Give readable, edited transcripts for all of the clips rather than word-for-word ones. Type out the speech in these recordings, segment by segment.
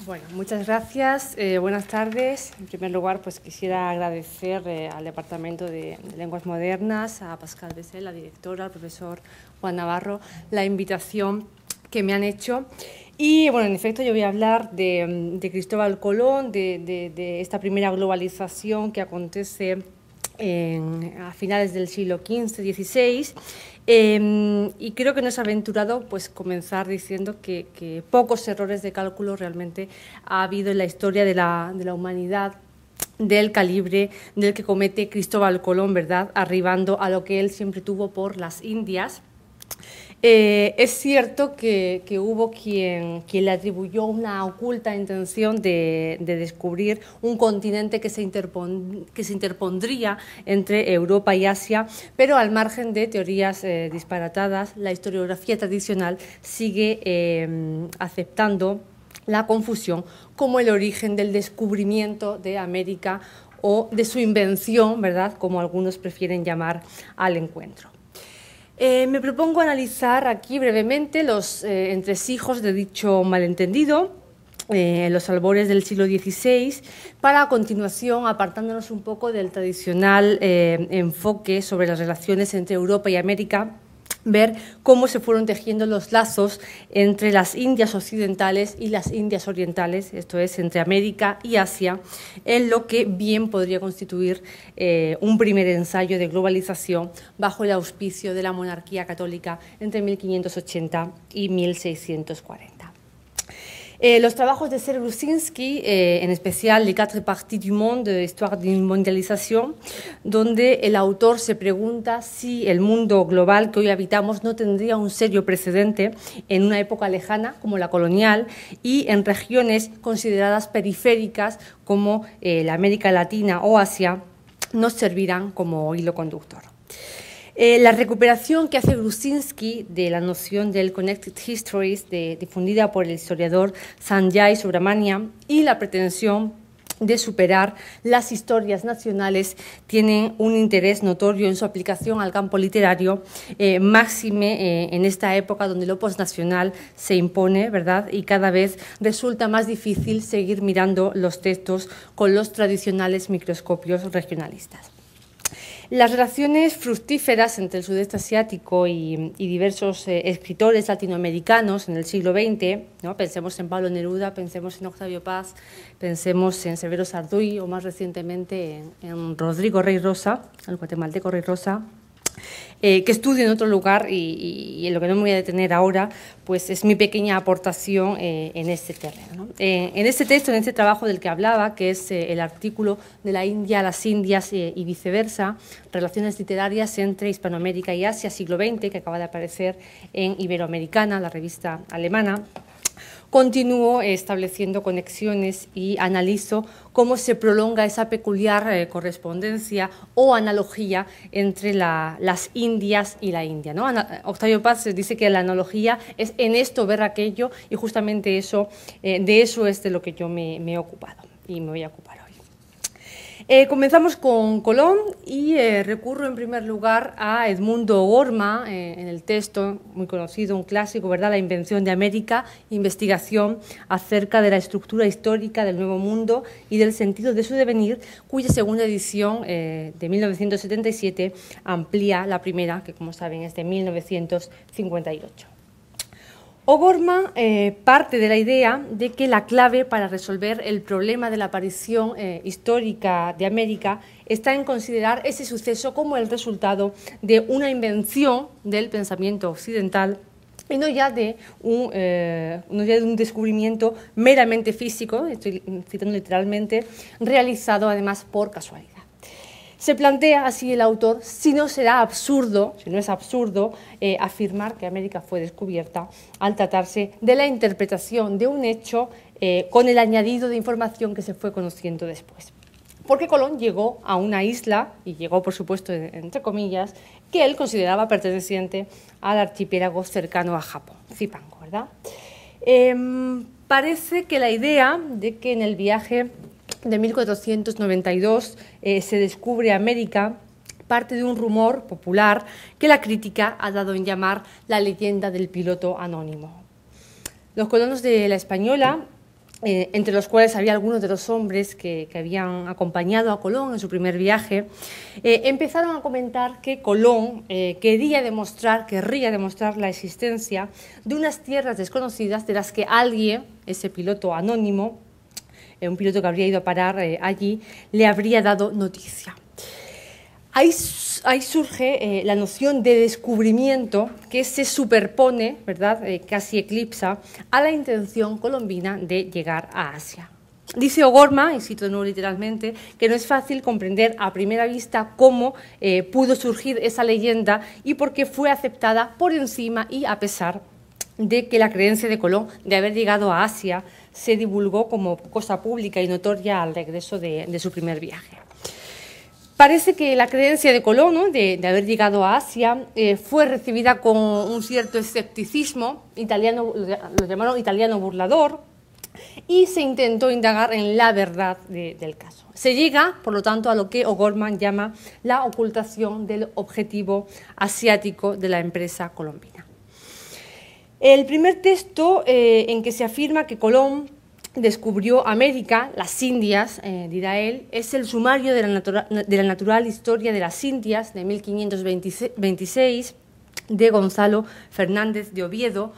Bueno, muchas gracias. Buenas tardes. En primer lugar, pues quisiera agradecer al Departamento de Lenguas Modernas, a Pascal Bessel, la directora, al profesor Juan Navarro, la invitación que me han hecho. Y bueno, en efecto, yo voy a hablar de Cristóbal Colón, de esta primera globalización que acontece a finales del siglo XV-XVI. Y creo que no es aventurado pues, comenzar diciendo que pocos errores de cálculo realmente ha habido en la historia de la humanidad del calibre del que comete Cristóbal Colón, ¿verdad?, arribando a lo que él siempre tuvo por las Indias. Es cierto que hubo quien le atribuyó una oculta intención de descubrir un continente que se interpondría entre Europa y Asia, pero al margen de teorías disparatadas, la historiografía tradicional sigue aceptando la confusión como el origen del descubrimiento de América o de su invención, ¿verdad?, como algunos prefieren llamar al encuentro. Me propongo analizar aquí brevemente los entresijos de dicho malentendido, los albores del siglo XVI, para a continuación, apartándonos un poco del tradicional enfoque sobre las relaciones entre Europa y América, ver cómo se fueron tejiendo los lazos entre las Indias occidentales y las Indias orientales, esto es, entre América y Asia, en lo que bien podría constituir un primer ensayo de globalización bajo el auspicio de la monarquía católica entre 1580 y 1640. Los trabajos de Serge Lusinski, en especial Les quatre parties du monde, Histoire d'une mondialisation, donde el autor se pregunta si el mundo global que hoy habitamos no tendría un serio precedente en una época lejana como la colonial y en regiones consideradas periféricas como la América Latina o Asia, nos servirán como hilo conductor. La recuperación que hace Lusinski de la noción del Connected Histories, difundida por el historiador Sanjay Subramanian, y la pretensión de superar las historias nacionales tienen un interés notorio en su aplicación al campo literario, máxime en esta época donde lo postnacional se impone, ¿verdad?, y cada vez resulta más difícil seguir mirando los textos con los tradicionales microscopios regionalistas. Las relaciones fructíferas entre el sudeste asiático y diversos escritores latinoamericanos en el siglo XX, ¿no? Pensemos en Pablo Neruda, pensemos en Octavio Paz, pensemos en Severo Sarduy o más recientemente en Rodrigo Rey Rosa, el guatemalteco Rey Rosa, que estudio en otro lugar y en lo que no me voy a detener ahora, pues es mi pequeña aportación en este terreno, ¿no? En este texto, en este trabajo del que hablaba, que es el artículo de la India a las Indias y viceversa, relaciones literarias entre Hispanoamérica y Asia, siglo XX, que acaba de aparecer en Iberoamericana, la revista alemana, continúo estableciendo conexiones y analizo cómo se prolonga esa peculiar correspondencia o analogía entre las Indias y la India, ¿no? Octavio Paz dice que la analogía es en esto ver aquello y justamente eso, de eso es de lo que yo me he ocupado y me voy a ocupar hoy. Comenzamos con Colón y recurro en primer lugar a Edmundo O'Gorman en el texto muy conocido, un clásico, ¿verdad?, La invención de América, investigación acerca de la estructura histórica del Nuevo Mundo y del sentido de su devenir, cuya segunda edición de 1977 amplía la primera, que como saben es de 1958. O'Gorman parte de la idea de que la clave para resolver el problema de la aparición histórica de América está en considerar ese suceso como el resultado de una invención del pensamiento occidental y no ya de un descubrimiento meramente físico, estoy citando literalmente, realizado además por casualidad. Se plantea así el autor si no es absurdo afirmar que América fue descubierta al tratarse de la interpretación de un hecho con el añadido de información que se fue conociendo después. Porque Colón llegó a una isla, y llegó por supuesto entre comillas, que él consideraba perteneciente al archipiélago cercano a Japón, Zipango, ¿verdad? Parece que la idea de que en el viaje de 1492 se descubre América parte de un rumor popular que la crítica ha dado en llamar la leyenda del piloto anónimo. Los colonos de la Española entre los cuales había algunos de los hombres que habían acompañado a Colón en su primer viaje, empezaron a comentar que Colón querría demostrar la existencia de unas tierras desconocidas de las que alguien, ese piloto anónimo, un piloto que habría ido a parar allí, le habría dado noticia. Ahí surge la noción de descubrimiento que se superpone, ¿verdad?, casi eclipsa a la intención colombina de llegar a Asia. Dice O'Gorman, y cito de nuevo literalmente, que no es fácil comprender a primera vista cómo pudo surgir esa leyenda y por qué fue aceptada por encima y a pesar de que la creencia de Colón de haber llegado a Asia se divulgó como cosa pública y notoria al regreso de su primer viaje. Parece que la creencia de Colón, ¿no?, de haber llegado a Asia fue recibida con un cierto escepticismo, lo llamaron italiano burlador, y se intentó indagar en la verdad del caso. Se llega, por lo tanto, a lo que O'Gorman llama la ocultación del objetivo asiático de la empresa colombina. El primer texto en que se afirma que Colón descubrió América, las Indias, dirá él, es el Sumario de la Natural Historia de las Indias de 1526 de Gonzalo Fernández de Oviedo,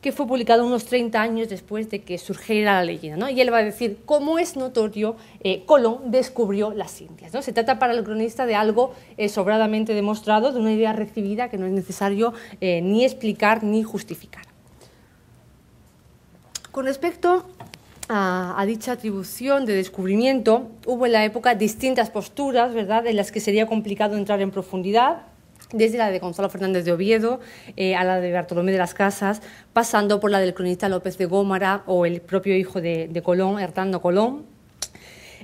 que fue publicado unos 30 años después de que surgiera la leyenda, ¿no? Y él va a decir, como es notorio, Colón descubrió las Indias, ¿no? Se trata para el cronista de algo sobradamente demostrado, de una idea recibida que no es necesario ni explicar ni justificar. Con respecto a dicha atribución de descubrimiento, hubo en la época distintas posturas, ¿verdad?, en las que sería complicado entrar en profundidad, desde la de Gonzalo Fernández de Oviedo a la de Bartolomé de las Casas, pasando por la del cronista López de Gómara o el propio hijo de Colón, Hernando Colón.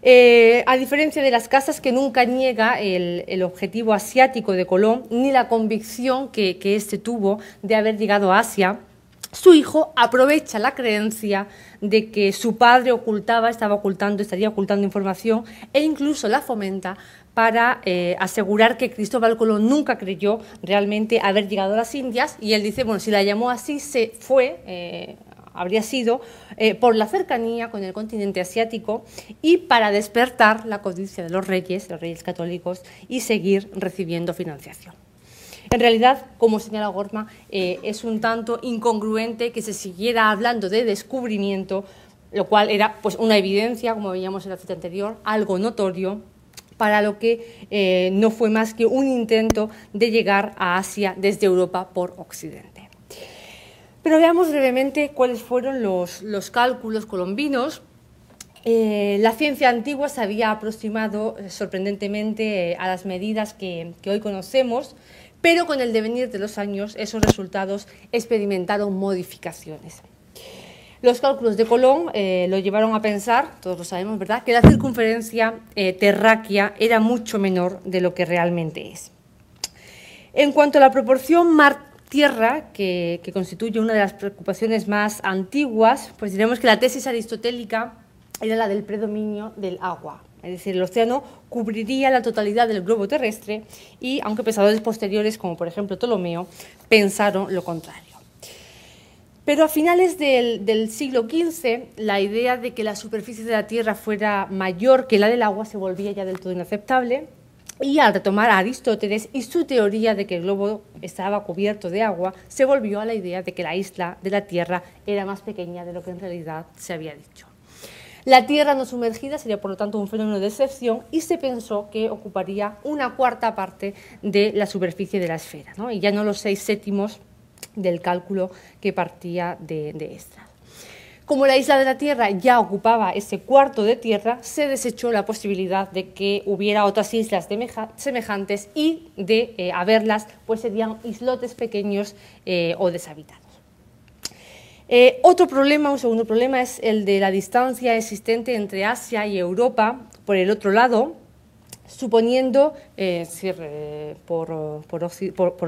A diferencia de las Casas, que nunca niega el objetivo asiático de Colón, ni la convicción que éste tuvo de haber llegado a Asia, su hijo aprovecha la creencia de que su padre estaría ocultando información e incluso la fomenta para asegurar que Cristóbal Colón nunca creyó realmente haber llegado a las Indias, y él dice, bueno, si la llamó así habría sido por la cercanía con el continente asiático y para despertar la codicia de los reyes católicos y seguir recibiendo financiación. En realidad, como señala O'Gorman, es un tanto incongruente que se siguiera hablando de descubrimiento, lo cual era pues una evidencia, como veíamos en la cita anterior, algo notorio, para lo que no fue más que un intento de llegar a Asia desde Europa por Occidente. Pero veamos brevemente cuáles fueron los cálculos colombinos. La ciencia antigua se había aproximado sorprendentemente a las medidas que hoy conocemos, pero con el devenir de los años esos resultados experimentaron modificaciones. Los cálculos de Colón lo llevaron a pensar, todos lo sabemos, ¿verdad?, que la circunferencia terráquea era mucho menor de lo que realmente es. En cuanto a la proporción mar-tierra, que constituye una de las preocupaciones más antiguas, pues diremos que la tesis aristotélica era la del predominio del agua. Es decir, el océano cubriría la totalidad del globo terrestre y, aunque pensadores posteriores, como por ejemplo Ptolomeo, pensaron lo contrario. Pero a finales del siglo XV, la idea de que la superficie de la Tierra fuera mayor que la del agua se volvía ya del todo inaceptable, y al retomar a Aristóteles y su teoría de que el globo estaba cubierto de agua, se volvió a la idea de que la isla de la Tierra era más pequeña de lo que en realidad se había dicho. La Tierra no sumergida sería, por lo tanto, un fenómeno de excepción y se pensó que ocuparía una cuarta parte de la superficie de la esfera, ¿no?, y ya no los 6/7 del cálculo que partía de esta. Como la isla de la Tierra ya ocupaba ese cuarto de tierra, se desechó la posibilidad de que hubiera otras islas semejantes y de haberlas, pues serían islotes pequeños o deshabitados. Un segundo problema, es el de la distancia existente entre Asia y Europa, por el otro lado, suponiendo, por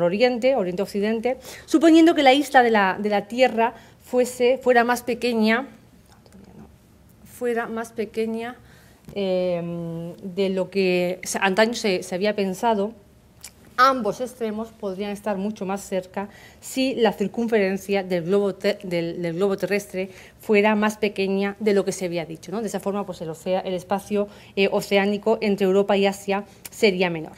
Oriente-Occidente, suponiendo que la isla de la Tierra fuera más pequeña de lo que antaño se había pensado, ambos extremos podrían estar mucho más cerca si la circunferencia del globo terrestre fuera más pequeña de lo que se había dicho, ¿no? De esa forma, pues el espacio oceánico entre Europa y Asia sería menor.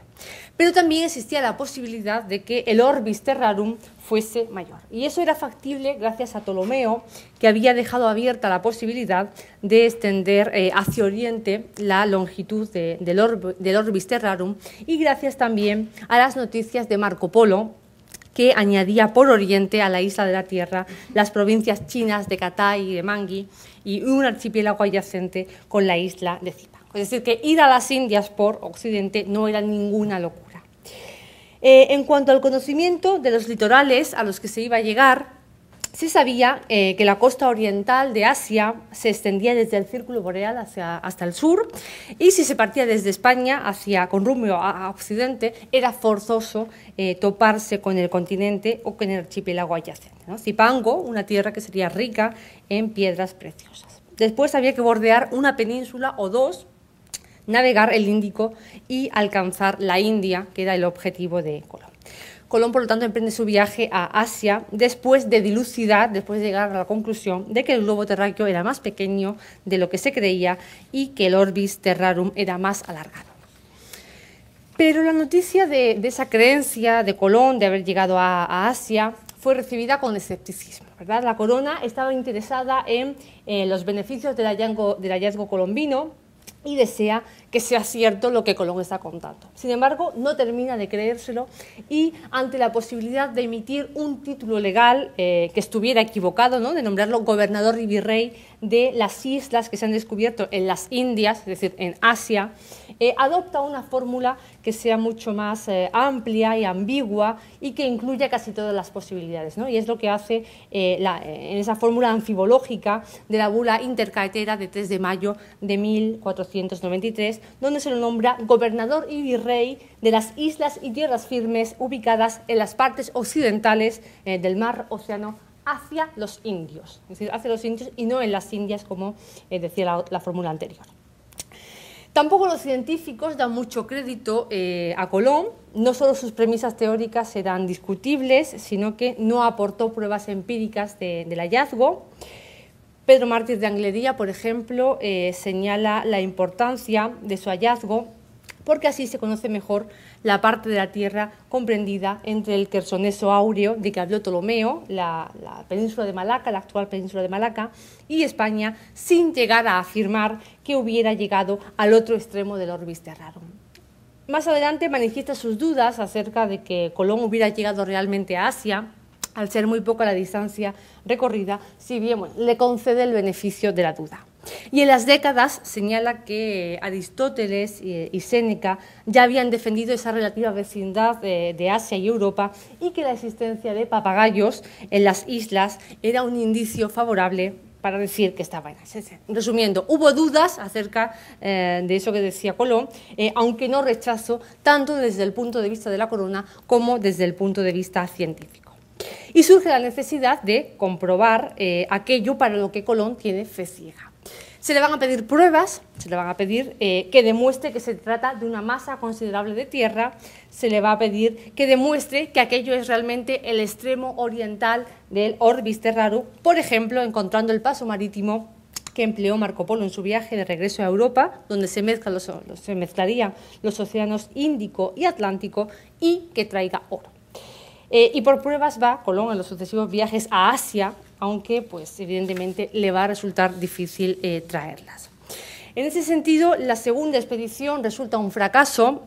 Pero también existía la posibilidad de que el orbis terrarum fuese mayor. Y eso era factible gracias a Ptolomeo, que había dejado abierta la posibilidad de extender hacia oriente la longitud del orbis terrarum, y gracias también a las noticias de Marco Polo, que añadía por oriente a la isla de la Tierra las provincias chinas de Cathay y de Mangi y un archipiélago adyacente con la isla de Zipango. Es decir, que ir a las Indias por occidente no era ninguna locura. En cuanto al conocimiento de los litorales a los que se iba a llegar, se sabía que la costa oriental de Asia se extendía desde el Círculo Boreal hasta el sur, y si se partía desde España con rumbo a occidente, era forzoso toparse con el continente o con el archipiélago adyacente, ¿no? Zipango, una tierra que sería rica en piedras preciosas. Después había que bordear una península o dos, navegar el Índico y alcanzar la India, que era el objetivo de Colón. Colón, por lo tanto, emprende su viaje a Asia después de dilucidar, después de llegar a la conclusión de que el globo terráqueo era más pequeño de lo que se creía y que el orbis terrarum era más alargado. Pero la noticia de esa creencia de Colón de haber llegado a Asia fue recibida con escepticismo, ¿verdad? La corona estaba interesada en los beneficios del hallazgo colombino y desea que sea cierto lo que Colón está contando. Sin embargo, no termina de creérselo, y ante la posibilidad de emitir un título legal que estuviera equivocado, ¿no?, de nombrarlo gobernador y virrey de las islas que se han descubierto en las Indias, es decir, en Asia, adopta una fórmula que sea mucho más amplia y ambigua y que incluya casi todas las posibilidades, ¿no? Y es lo que hace en esa fórmula anfibológica de la bula intercaetera de 3 de mayo de 1493, donde se lo nombra gobernador y virrey de las islas y tierras firmes ubicadas en las partes occidentales del mar Océano hacia los indios, es decir, hacia los indios y no en las Indias, como decía la fórmula anterior. Tampoco los científicos dan mucho crédito a Colón. No solo sus premisas teóricas eran discutibles, sino que no aportó pruebas empíricas del hallazgo. Pedro Mártir de Anglería, por ejemplo, señala la importancia de su hallazgo porque así se conoce mejor la parte de la Tierra comprendida entre el Quersoneso áureo, de que habló Ptolomeo, la península de Malaca, la actual península de Malaca, y España, sin llegar a afirmar que hubiera llegado al otro extremo del orbis terrarum. Más adelante manifiesta sus dudas acerca de que Colón hubiera llegado realmente a Asia, al ser muy poca la distancia recorrida, si bien le concede el beneficio de la duda. Y en las décadas señala que Aristóteles y Séneca ya habían defendido esa relativa vecindad de Asia y Europa, y que la existencia de papagayos en las islas era un indicio favorable para decir que estaba en Asia. Resumiendo, hubo dudas acerca de eso que decía Colón, aunque no rechazo tanto desde el punto de vista de la corona como desde el punto de vista científico. Y surge la necesidad de comprobar aquello para lo que Colón tiene fe ciega. Se le van a pedir pruebas, se le van a pedir que demuestre que se trata de una masa considerable de tierra, se le va a pedir que demuestre que aquello es realmente el extremo oriental del orbis terrarum, por ejemplo, encontrando el paso marítimo que empleó Marco Polo en su viaje de regreso a Europa, donde se mezclarían los océanos Índico y Atlántico, y que traiga oro. Y por pruebas va Colón en los sucesivos viajes a Asia, aunque pues evidentemente le va a resultar difícil traerlas. En ese sentido, la segunda expedición resulta un fracaso,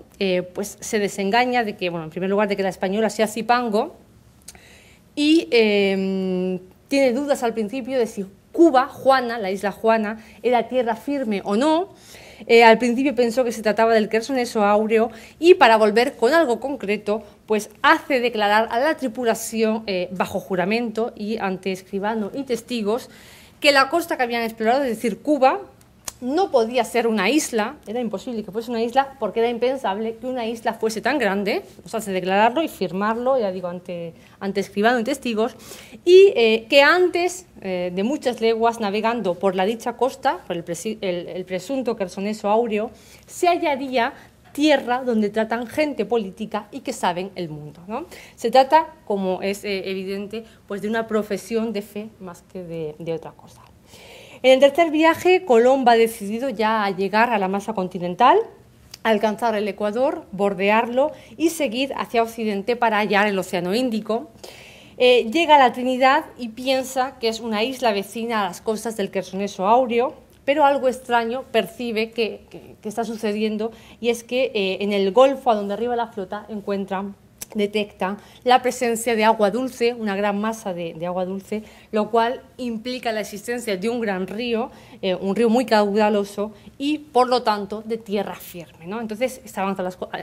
pues se desengaña de que, bueno, en primer lugar, de que la española sea Zipango, y tiene dudas al principio de si Cuba, Juana, la isla Juana, era tierra firme o no. Al principio pensó que se trataba del Quersoneso áureo, y para volver con algo concreto, pues hace declarar a la tripulación bajo juramento y ante escribano y testigos que la costa que habían explorado, es decir, Cuba, no podía ser una isla, era imposible que fuese una isla, porque era impensable que una isla fuese tan grande. Nos hace declararlo y firmarlo, ya digo, ante escribano y testigos, y que antes de muchas leguas navegando por la dicha costa, por el presunto Quersoneso áureo, se hallaría tierra donde tratan gente política y que saben el mundo, ¿no? Se trata, como es evidente, pues de una profesión de fe más que de otra cosa. En el tercer viaje, Colón va decidido ya a llegar a la masa continental, alcanzar el Ecuador, bordearlo y seguir hacia Occidente para hallar el Océano Índico. Llega a la Trinidad y piensa que es una isla vecina a las costas del Quersoneso Áureo, pero algo extraño percibe que está sucediendo, y es que en el golfo a donde arriba la flota detecta la presencia de agua dulce, una gran masa de agua dulce, lo cual implica la existencia de un gran río, un río muy caudaloso y, por lo tanto, de tierra firme, ¿no? Entonces, estaban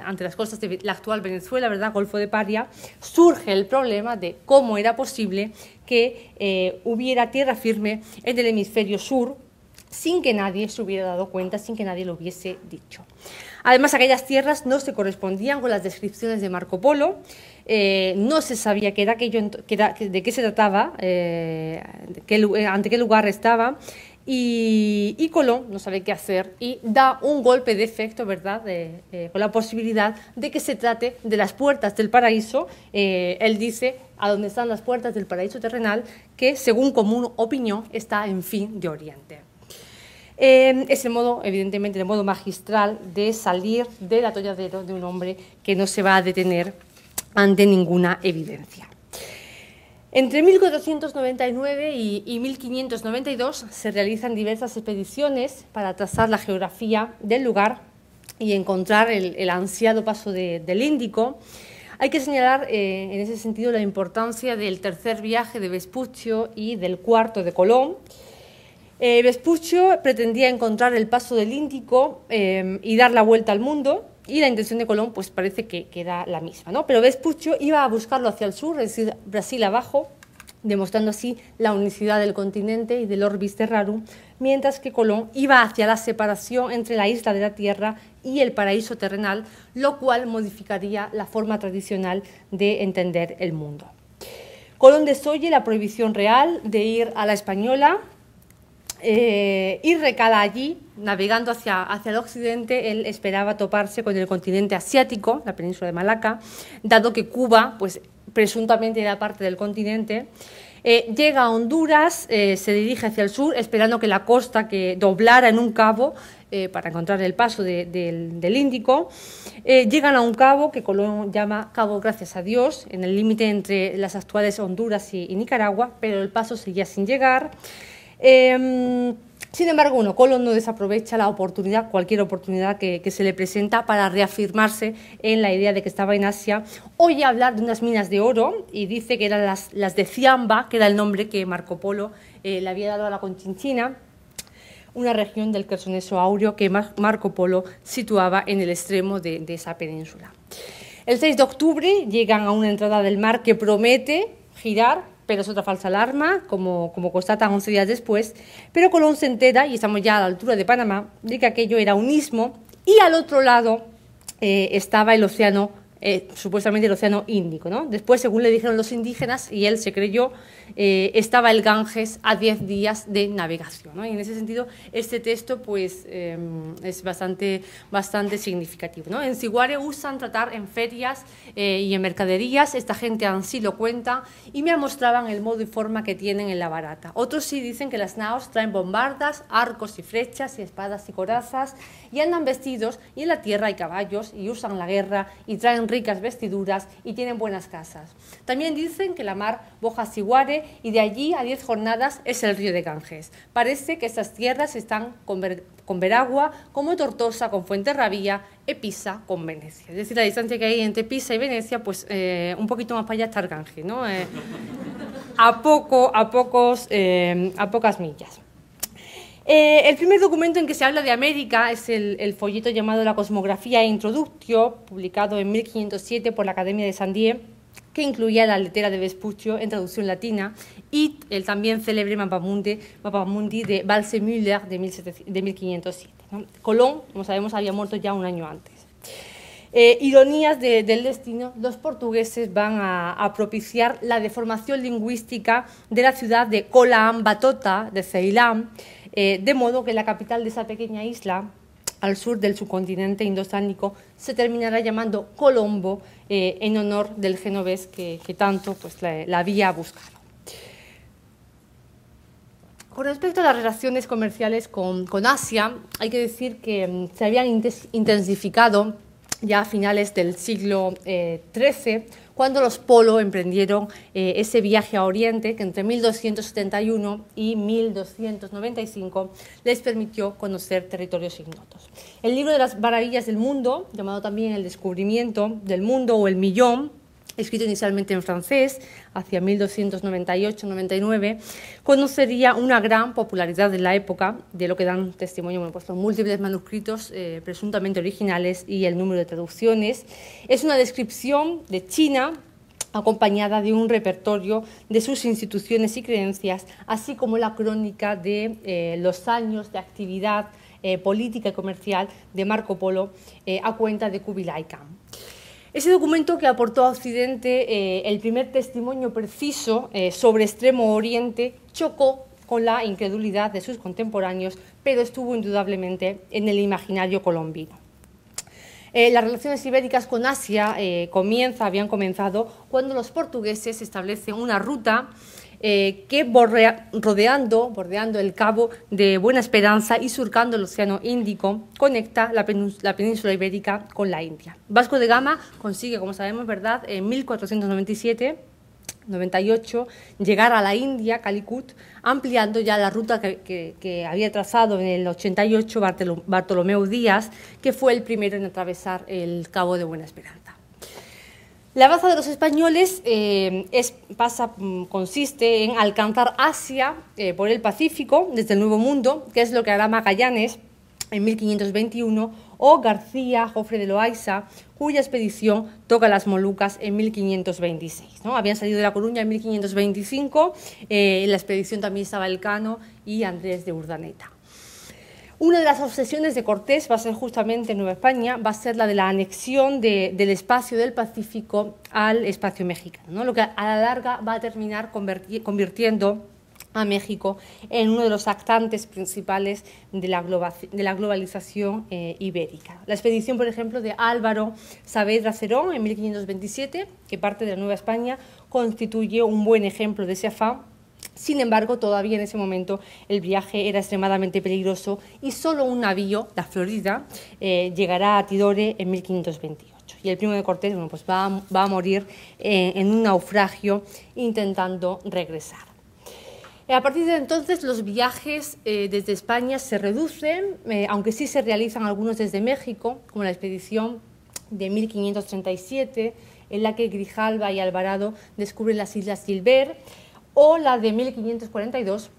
ante las costas de la actual Venezuela, ¿verdad?, Golfo de Paria, surge el problema de cómo era posible que hubiera tierra firme en el hemisferio sur sin que nadie se hubiera dado cuenta, sin que nadie lo hubiese dicho. Además, aquellas tierras no se correspondían con las descripciones de Marco Polo, no se sabía qué era aquello, de qué se trataba, ante qué lugar estaba, y Colón no sabe qué hacer y da un golpe de efecto, ¿verdad?, con la posibilidad de que se trate de las puertas del paraíso. Él dice, a donde están las puertas del paraíso terrenal, que, según común opinión, está en fin de Oriente. Es el modo, evidentemente, el modo magistral de salir del atolladero de un hombre que no se va a detener ante ninguna evidencia. Entre 1499 y 1592 se realizan diversas expediciones para trazar la geografía del lugar y encontrar el ansiado paso del Índico. Hay que señalar en ese sentido la importancia del tercer viaje de Vespuccio y del cuarto de Colón. Vespuccio pretendía encontrar el paso del Índico y dar la vuelta al mundo, y la intención de Colón pues parece que era la misma, ¿no? Pero Vespuccio iba a buscarlo hacia el sur, es decir, Brasil abajo, demostrando así la unicidad del continente y del orbis terrarum, mientras que Colón iba hacia la separación entre la isla de la Tierra y el paraíso terrenal, lo cual modificaría la forma tradicional de entender el mundo. Colón desoye la prohibición real de ir a la Española, y recala allí, navegando hacia el occidente. Él esperaba toparse con el continente asiático, la península de Malaca, dado que Cuba, pues, presuntamente era parte del continente. Llega a Honduras, se dirige hacia el sur, esperando que la costa que doblara en un cabo para encontrar el paso del Índico. Llegan a un cabo que Colón llama Cabo Gracias a Dios, en el límite entre las actuales Honduras y Nicaragua, pero el paso seguía sin llegar. Sin embargo, bueno, Colón no desaprovecha la oportunidad, cualquier oportunidad que se le presenta, para reafirmarse en la idea de que estaba en Asia. Oye hablar de unas minas de oro y dice que eran las de Ciamba, que era el nombre que Marco Polo le había dado a la Conchinchina, una región del Quersoneso Áureo que Marco Polo situaba en el extremo de esa península. El 6 de octubre llegan a una entrada del mar que promete girar, pero es otra falsa alarma, como constatan 11 días después. Pero Colón se entera, y estamos ya a la altura de Panamá, de que aquello era un istmo, y al otro lado estaba el océano, supuestamente el Océano Índico, ¿no? Después, según le dijeron los indígenas, y él se creyó, estaba el Ganges a 10 días de navegación, ¿no? Y en ese sentido, este texto pues, es bastante significativo, ¿no? En Siguare usan tratar en ferias y en mercaderías, esta gente así lo cuenta, y me mostraban el modo y forma que tienen en la barata. Otros sí dicen que las naos traen bombardas, arcos y flechas, y espadas y corazas, y andan vestidos, y en la tierra hay caballos, y usan la guerra, y traen ricas vestiduras, y tienen buenas casas. También dicen que la mar boja Siguare, y de allí a 10 jornadas es el río de Ganges. Parece que estas tierras están con Veragua, como Tortosa con Fuenterrabía, y Pisa con Venecia. Es decir, la distancia que hay entre Pisa y Venecia, pues un poquito más para allá está el Ganges, ¿no? A pocas millas. El primer documento en que se habla de América es el folleto llamado La Cosmografía e Introductio, publicado en 1507 por la Academia de Saint-Dié, que incluía la letera de Vespuccio en traducción latina, y el también célebre Mapamundi de Waldseemüller de 1507. ¿no? Colón, como sabemos, había muerto ya un año antes. Ironías del destino, los portugueses van a propiciar la deformación lingüística de la ciudad de Kolaan Batota, de Ceilán, de modo que la capital de esa pequeña isla al sur del subcontinente indosánico, se terminará llamando Colombo en honor del genovés que tanto pues, la había buscado. Con respecto a las relaciones comerciales con Asia, hay que decir que se habían intensificado ya a finales del siglo XIII, cuando los Polo emprendieron ese viaje a Oriente que entre 1271 y 1295 les permitió conocer territorios ignotos. El libro de las maravillas del mundo, llamado también El descubrimiento del mundo o El millón, escrito inicialmente en francés, hacia 1298-99, conocería una gran popularidad de la época, de lo que dan testimonio los múltiples manuscritos presuntamente originales y el número de traducciones. Es una descripción de China acompañada de un repertorio de sus instituciones y creencias, así como la crónica de los años de actividad política y comercial de Marco Polo a cuenta de Kubilai Khan. Ese documento que aportó a Occidente el primer testimonio preciso sobre Extremo Oriente chocó con la incredulidad de sus contemporáneos, pero estuvo indudablemente en el imaginario colombino. Las relaciones ibéricas con Asia habían comenzado cuando los portugueses establecen una ruta que bordeando el Cabo de Buena Esperanza y surcando el Océano Índico, conecta la península ibérica con la India. Vasco de Gama consigue, como sabemos, ¿verdad?, en 1497-98 llegar a la India, Calicut, ampliando ya la ruta que había trazado en el 88 Bartolomeu Díaz, que fue el primero en atravesar el Cabo de Buena Esperanza. La baza de los españoles consiste en alcanzar Asia por el Pacífico desde el Nuevo Mundo, que es lo que hará Magallanes en 1521, o García Jofre de Loaiza, cuya expedición toca las Molucas en 1526. ¿no? Habían salido de La Coruña en 1525, en la expedición también estaba Elcano y Andrés de Urdaneta. Una de las obsesiones de Cortés va a ser justamente en Nueva España, va a ser la de la anexión del espacio del Pacífico al espacio mexicano, ¿no? Lo que a la larga va a terminar convirtiendo a México en uno de los actantes principales de la globalización ibérica. La expedición, por ejemplo, de Álvaro Saavedra Cerón en 1527, que parte de la Nueva España, constituye un buen ejemplo de ese afán. Sin embargo, todavía en ese momento el viaje era extremadamente peligroso y solo un navío, la Florida, llegará a Tidore en 1528. Y el primo de Cortés pues va a morir en un naufragio intentando regresar. A partir de entonces los viajes desde España se reducen, aunque sí se realizan algunos desde México, como la expedición de 1537, en la que Grijalva y Alvarado descubren las Islas Gilbert, o la de 1542,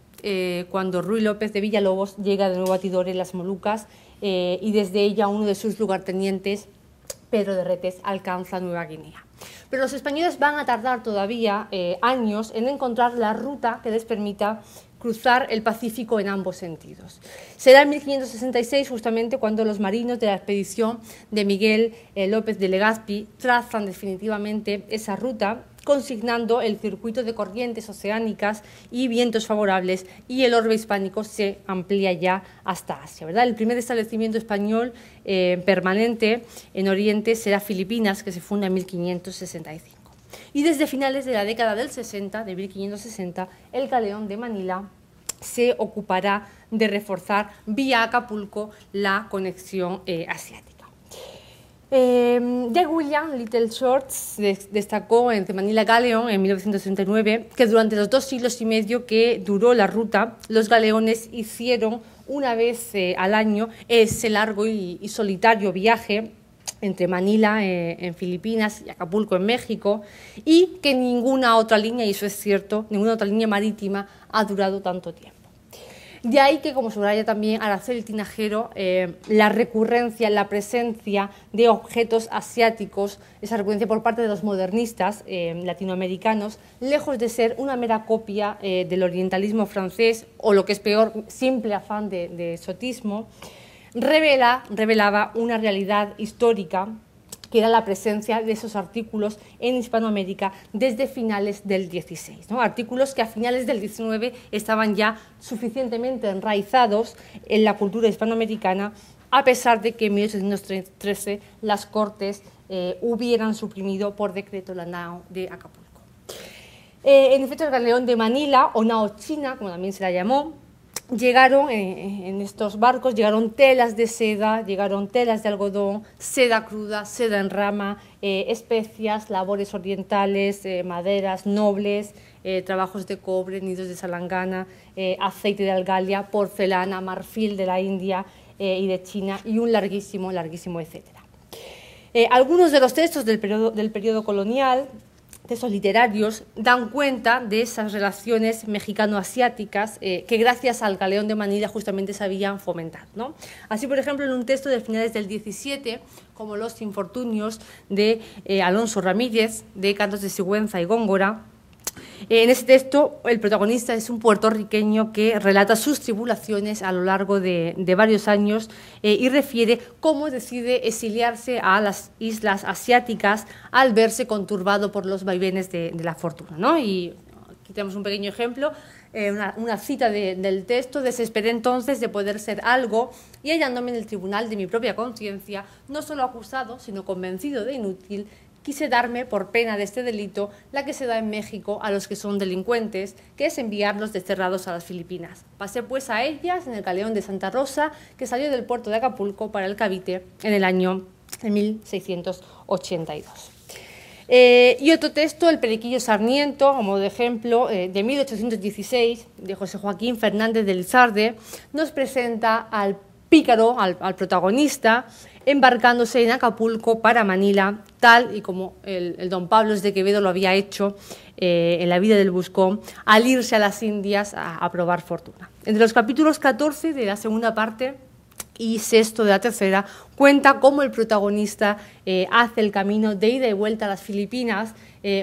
cuando Ruy López de Villalobos llega de nuevo a Tidore, en las Molucas, y desde ella uno de sus lugartenientes, Pedro de Retes, alcanza Nueva Guinea. Pero los españoles van a tardar todavía años en encontrar la ruta que les permita cruzar el Pacífico en ambos sentidos. Será en 1566 justamente cuando los marinos de la expedición de Miguel López de Legazpi trazan definitivamente esa ruta, consignando el circuito de corrientes oceánicas y vientos favorables, y el orbe hispánico se amplía ya hasta Asia, ¿verdad? El primer establecimiento español permanente en Oriente será Filipinas, que se funda en 1565. Y desde finales de la década del 60, de 1560, el galeón de Manila se ocupará de reforzar vía Acapulco la conexión asiática. Jack William Little Shorts destacó en The Manila Galleon en 1969 que durante los 2 siglos y medio que duró la ruta, los galeones hicieron una vez al año ese largo y solitario viaje entre Manila en Filipinas y Acapulco en México, y que ninguna otra línea, y eso es cierto, ninguna otra línea marítima ha durado tanto tiempo. De ahí que, como subraya también Araceli Tinajero, la recurrencia, la presencia de objetos asiáticos, esa recurrencia por parte de los modernistas latinoamericanos, lejos de ser una mera copia del orientalismo francés o, lo que es peor, simple afán de exotismo, revelaba una realidad histórica, que era la presencia de esos artículos en Hispanoamérica desde finales del XVI, ¿no? Artículos que a finales del XIX estaban ya suficientemente enraizados en la cultura hispanoamericana, a pesar de que en 1813 las Cortes hubieran suprimido por decreto la nao de Acapulco. En efecto, el galeón de Manila, o nao china, como también se la llamó, llegaron en estos barcos, llegaron telas de seda, llegaron telas de algodón, seda cruda, seda en rama, especias, labores orientales, maderas nobles, trabajos de cobre, nidos de salangana, aceite de algalia, porcelana, marfil de la India y de China, y un larguísimo, larguísimo etcétera. Algunos de los textos del periodo colonial, textos literarios, dan cuenta de esas relaciones mexicano-asiáticas que gracias al galeón de Manila justamente se habían fomentado, ¿no? Así, por ejemplo, en un texto de finales del 17, como Los infortunios de Alonso Ramírez, de Cantos de Sigüenza y Góngora, en ese texto el protagonista es un puertorriqueño que relata sus tribulaciones a lo largo de varios años y refiere cómo decide exiliarse a las islas asiáticas al verse conturbado por los vaivenes de la fortuna, ¿no? Y aquí tenemos un pequeño ejemplo, una cita del texto: desesperé entonces de poder ser algo y hallándome en el tribunal de mi propia conciencia, no solo acusado, sino convencido de inútil, quise darme, por pena de este delito, la que se da en México a los que son delincuentes, que es enviarlos desterrados a las Filipinas. Pasé pues a ellas en el galeón de Santa Rosa, que salió del puerto de Acapulco para el Cavite en el año 1682. Y otro texto, El Periquillo Sarmiento, a modo de ejemplo, de 1816, de José Joaquín Fernández de Lizarde, nos presenta al pícaro, al protagonista, embarcándose en Acapulco para Manila, tal y como el don Pablo de Quevedo lo había hecho en La vida del Buscón, al irse a las Indias a probar fortuna. Entre los capítulos 14 de la segunda parte y 6 de la tercera, cuenta cómo el protagonista hace el camino de ida y vuelta a las Filipinas,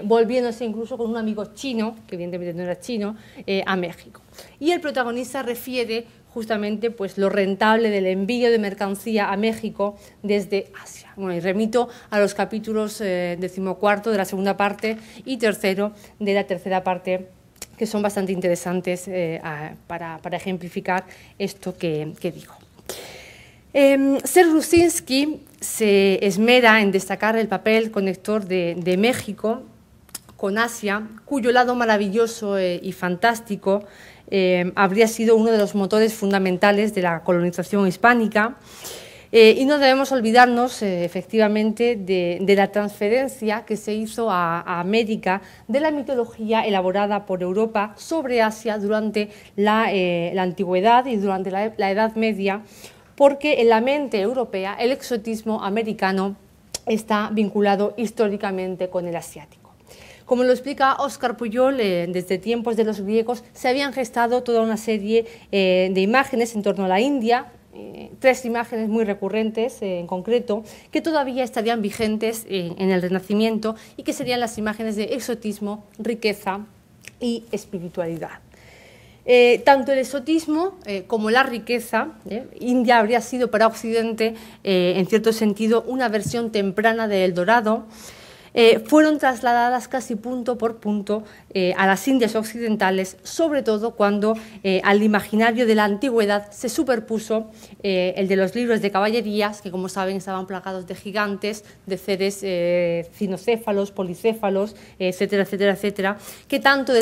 volviéndose incluso con un amigo chino, que evidentemente no era chino, a México. Y el protagonista refiere justamente pues lo rentable del envío de mercancía a México desde Asia. Bueno, y remito a los capítulos 14 de la segunda parte y 3 de la tercera parte, que son bastante interesantes para ejemplificar esto que digo. Serge Rusinski se esmera en destacar el papel conector de México con Asia, cuyo lado maravilloso y fantástico habría sido uno de los motores fundamentales de la colonización hispánica. Y no debemos olvidarnos, efectivamente, de la transferencia que se hizo a América de la mitología elaborada por Europa sobre Asia durante la Antigüedad y durante la Edad Media, porque en la mente europea el exotismo americano está vinculado históricamente con el asiático. Como lo explica Óscar Pujol, desde tiempos de los griegos se habían gestado toda una serie de imágenes en torno a la India, 3 imágenes muy recurrentes en concreto, que todavía estarían vigentes en el Renacimiento y que serían las imágenes de exotismo, riqueza y espiritualidad. Tanto el exotismo como la riqueza, India habría sido para Occidente, en cierto sentido, una versión temprana de El Dorado, fueron trasladadas casi punto por punto a las Indias occidentales, sobre todo cuando al imaginario de la antigüedad se superpuso el de los libros de caballerías, que como saben estaban plagados de gigantes, de seres cinocéfalos, policéfalos, etcétera, etcétera, etcétera, que tanto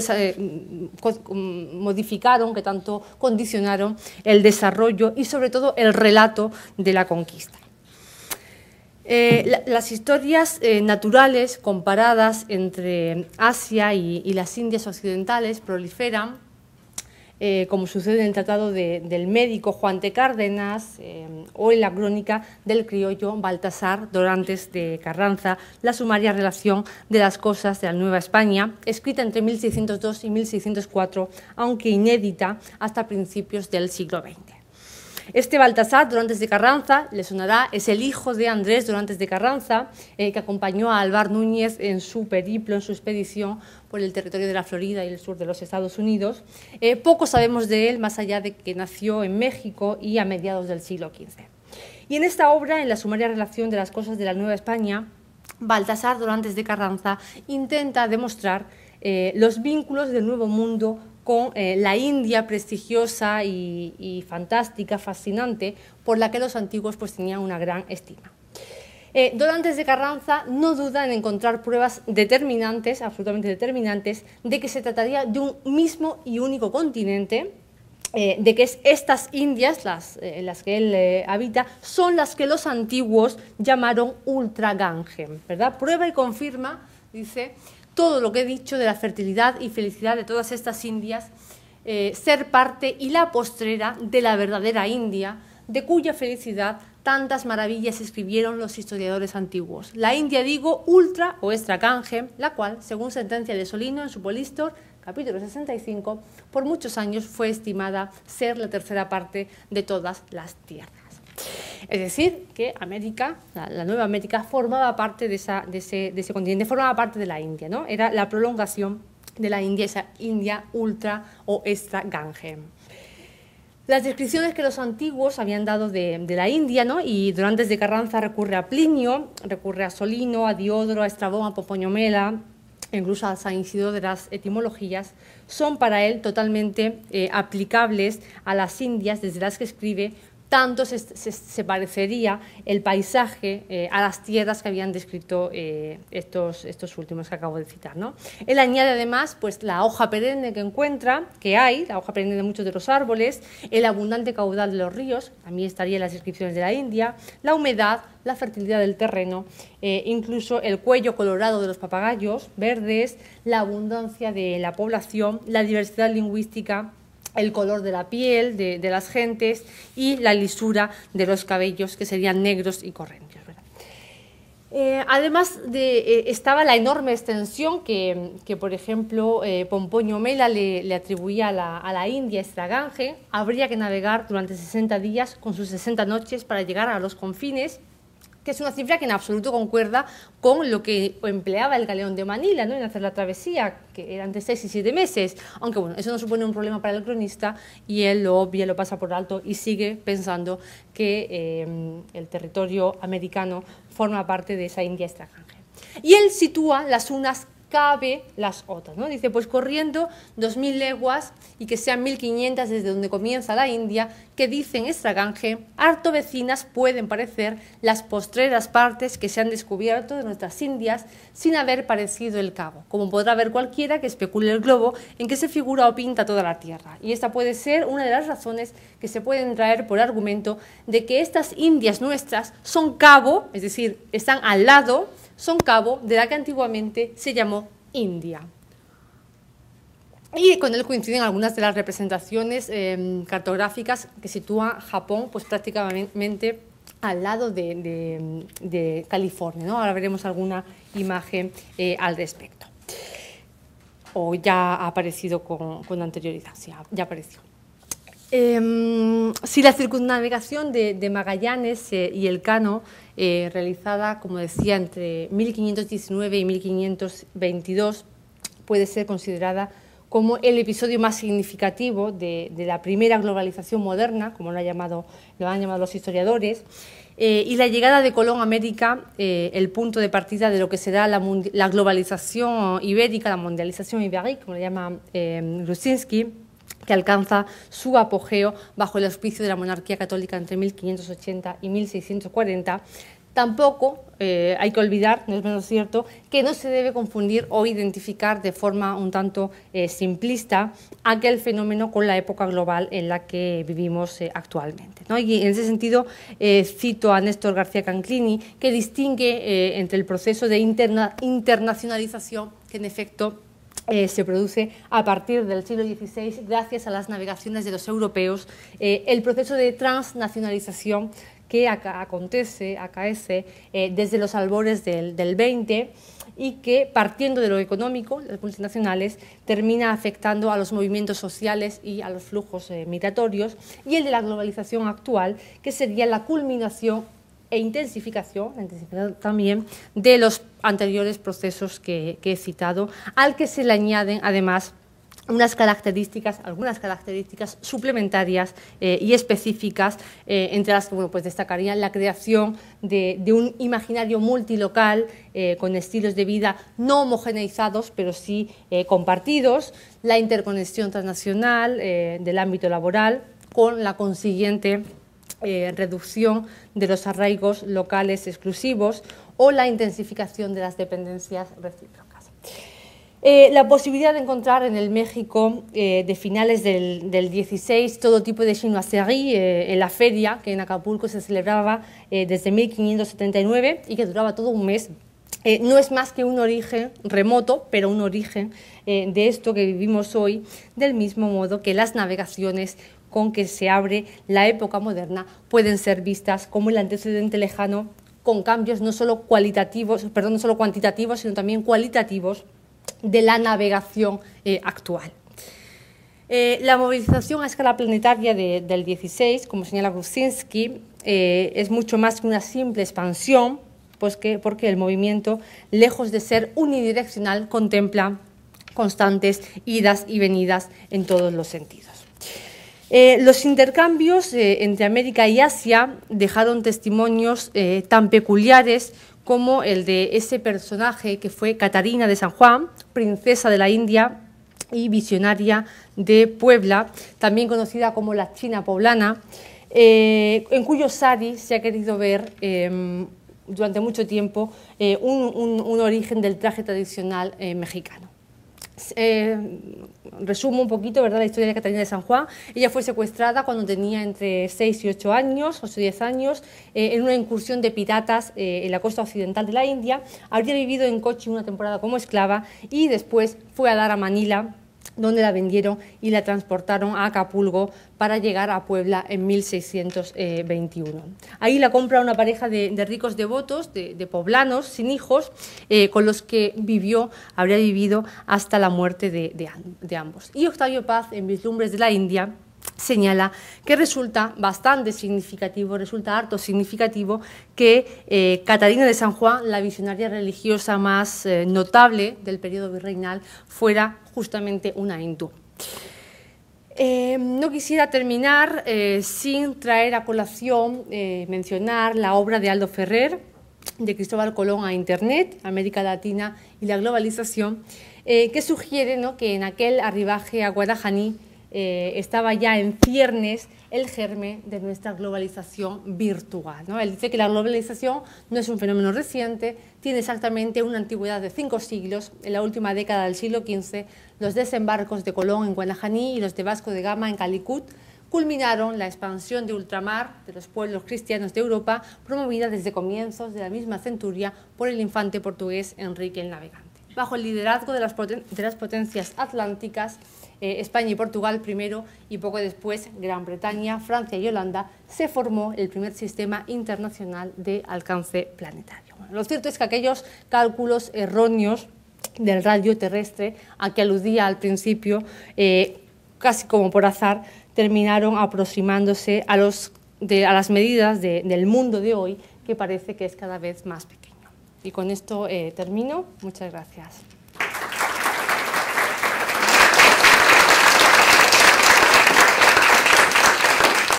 modificaron, que tanto condicionaron el desarrollo y sobre todo el relato de la conquista. Las historias naturales comparadas entre Asia y las Indias occidentales proliferan, como sucede en el Tratado del médico Juan de Cárdenas o en la crónica del criollo Baltasar Dorantes de Carranza, la sumaria relación de las cosas de la Nueva España, escrita entre 1602 y 1604, aunque inédita hasta principios del siglo XX. Este Baltasar Dorantes de Carranza, le sonará, es el hijo de Andrés Dorantes de Carranza, que acompañó a Alvar Núñez en su periplo, en su expedición por el territorio de la Florida y el sur de los Estados Unidos. Poco sabemos de él, más allá de que nació en México y a mediados del siglo XV. Y en esta obra, en la sumaria relación de las cosas de la Nueva España, Baltasar Dorantes de Carranza intenta demostrar los vínculos del Nuevo Mundo con la India prestigiosa y fantástica, fascinante, por la que los antiguos pues tenían una gran estima. Dorantes de Carranza no duda en encontrar pruebas determinantes, absolutamente determinantes, de que se trataría de un mismo y único continente, de que estas Indias, las que él habita, son las que los antiguos llamaron Ultra Gange, ¿verdad? Prueba y confirma, dice, todo lo que he dicho de la fertilidad y felicidad de todas estas Indias, ser parte y la postrera de la verdadera India, de cuya felicidad tantas maravillas escribieron los historiadores antiguos. La India, digo, ultra o extra Gange, la cual, según sentencia de Solino en su Polístor, capítulo 65, por muchos años fue estimada ser la tercera parte de todas las tierras. Es decir, que América, la Nueva América, formaba parte de ese continente, formaba parte de la India, ¿no? Era la prolongación de la India, esa India ultra o extra Gange. Las descripciones que los antiguos habían dado de la India, ¿no? Y Dorantes de Carranza recurre a Plinio, recurre a Solino, a Diodoro, a Estrabón, a Pomponio Mela, incluso a San Isidro de las etimologías, son para él totalmente aplicables a las Indias desde las que escribe. Tanto se parecería el paisaje a las tierras que habían descrito estos últimos que acabo de citar, ¿no? Él añade además pues, la hoja perenne que encuentra, la hoja perenne de muchos de los árboles, el abundante caudal de los ríos, también estaría en las descripciones de la India, la humedad, la fertilidad del terreno, incluso el cuello colorado de los papagayos verdes, la abundancia de la población, la diversidad lingüística, el color de la piel de las gentes y la lisura de los cabellos, que serían negros y correntos, ¿verdad? Además estaba la enorme extensión que por ejemplo, Pomponio Mela le atribuía a la India extra Gange. Habría que navegar durante 60 días con sus 60 noches para llegar a los confines, que es una cifra que en absoluto concuerda con lo que empleaba el galeón de Manila, ¿no? En hacer la travesía, que eran de 6 y 7 meses, aunque bueno, eso no supone un problema para el cronista y él lo obvia, lo pasa por alto y sigue pensando que el territorio americano forma parte de esa India extra Gange. Y él sitúa las unas cabe las otras, ¿no? Dice, pues corriendo 2000 leguas y que sean 1500 desde donde comienza la India, que dicen extra Gange, harto vecinas pueden parecer las postreras partes que se han descubierto de nuestras Indias sin haber parecido el cabo, como podrá ver cualquiera que especule el globo en que se figura o pinta toda la tierra. Y esta puede ser una de las razones que se pueden traer por argumento de que estas Indias nuestras son cabo, es decir, están al lado, son cabo de la que antiguamente se llamó India. Y con él coinciden algunas de las representaciones cartográficas que sitúa Japón pues, prácticamente al lado de California, ¿no? Ahora veremos alguna imagen al respecto. O ya ha aparecido con anterioridad, sí, ya apareció. Si la circunnavegación de Magallanes y Elcano, realizada, como decía, entre 1519 y 1522, puede ser considerada como el episodio más significativo de la primera globalización moderna, como lo han llamado los historiadores, y la llegada de Colón a América, el punto de partida de lo que será la globalización ibérica, la mundialización ibérica, como lo llama Grusinski, que alcanza su apogeo bajo el auspicio de la monarquía católica entre 1580 y 1640. Tampoco hay que olvidar, no es menos cierto, que no se debe confundir o identificar de forma un tanto simplista aquel fenómeno con la época global en la que vivimos actualmente, ¿no? Y en ese sentido cito a Néstor García Canclini, que distingue entre el proceso de internacionalización que en efecto se produce a partir del siglo XVI gracias a las navegaciones de los europeos, el proceso de transnacionalización que acaece desde los albores del XX y que, partiendo de lo económico, las multinacionales, termina afectando a los movimientos sociales y a los flujos migratorios, y el de la globalización actual, que sería la culminación e intensificación también de los anteriores procesos que he citado, al que se le añaden además algunas características suplementarias y específicas, entre las que pues destacaría la creación de un imaginario multilocal con estilos de vida no homogeneizados, pero sí compartidos, la interconexión transnacional del ámbito laboral, con la consiguiente reducción de los arraigos locales exclusivos o la intensificación de las dependencias recíprocas. La posibilidad de encontrar en el México de finales del 16 todo tipo de chinoiserie en la feria que en Acapulco se celebraba desde 1579 y que duraba todo un mes, no es más que un origen remoto, pero un origen de esto que vivimos hoy, del mismo modo que las navegaciones con que se abre la época moderna pueden ser vistas como el antecedente lejano, con cambios no solo cuantitativos, sino también cualitativos de la navegación actual. La movilización a escala planetaria del 16, como señala Gruszinski, es mucho más que una simple expansión, porque el movimiento, lejos de ser unidireccional, contempla constantes idas y venidas en todos los sentidos. Los intercambios entre América y Asia dejaron testimonios tan peculiares como el de ese personaje que fue Catarina de San Juan, princesa de la India y visionaria de Puebla, también conocida como la China poblana, en cuyo sari se ha querido ver durante mucho tiempo un origen del traje tradicional mexicano. Resumo un poquito, ¿verdad?, la historia de Catarina de San Juan. Ella fue secuestrada cuando tenía entre 6 y 8 años, 8 y 10 años, en una incursión de piratas en la costa occidental de la India. Habría vivido en Cochi una temporada como esclava y después fue a dar a Manila, donde la vendieron y la transportaron a Acapulco para llegar a Puebla en 1621. Ahí la compra una pareja de ricos devotos, de poblanos, sin hijos, con los que habría vivido hasta la muerte de ambos. Y Octavio Paz, en Vislumbres de la India, señala que resulta bastante significativo, harto significativo que Catarina de San Juan, la visionaria religiosa más notable del periodo virreinal, fuera justamente una hindú. No quisiera terminar sin traer a colación, mencionar la obra de Aldo Ferrer, de Cristóbal Colón a Internet, América Latina y la globalización, que sugiere, ¿no?, que en aquel arribaje a Guadalajara estaba ya en ciernes el germen de nuestra globalización virtual, ¿no? Él dice que la globalización no es un fenómeno reciente, tiene exactamente una antigüedad de 5 siglos. En la última década del siglo XV, los desembarcos de Colón en Guanajaní y los de Vasco de Gama en Calicut culminaron la expansión de ultramar de los pueblos cristianos de Europa, promovida desde comienzos de la misma centuria por el infante portugués Enrique el Navegante. Bajo el liderazgo de las potencias atlánticas, España y Portugal primero y poco después Gran Bretaña, Francia y Holanda, se formó el primer sistema internacional de alcance planetario. Bueno, lo cierto es que aquellos cálculos erróneos del radio terrestre a que aludía al principio, casi como por azar, terminaron aproximándose a las medidas del mundo de hoy, que parece que es cada vez más pequeño. Y con esto termino. Muchas gracias.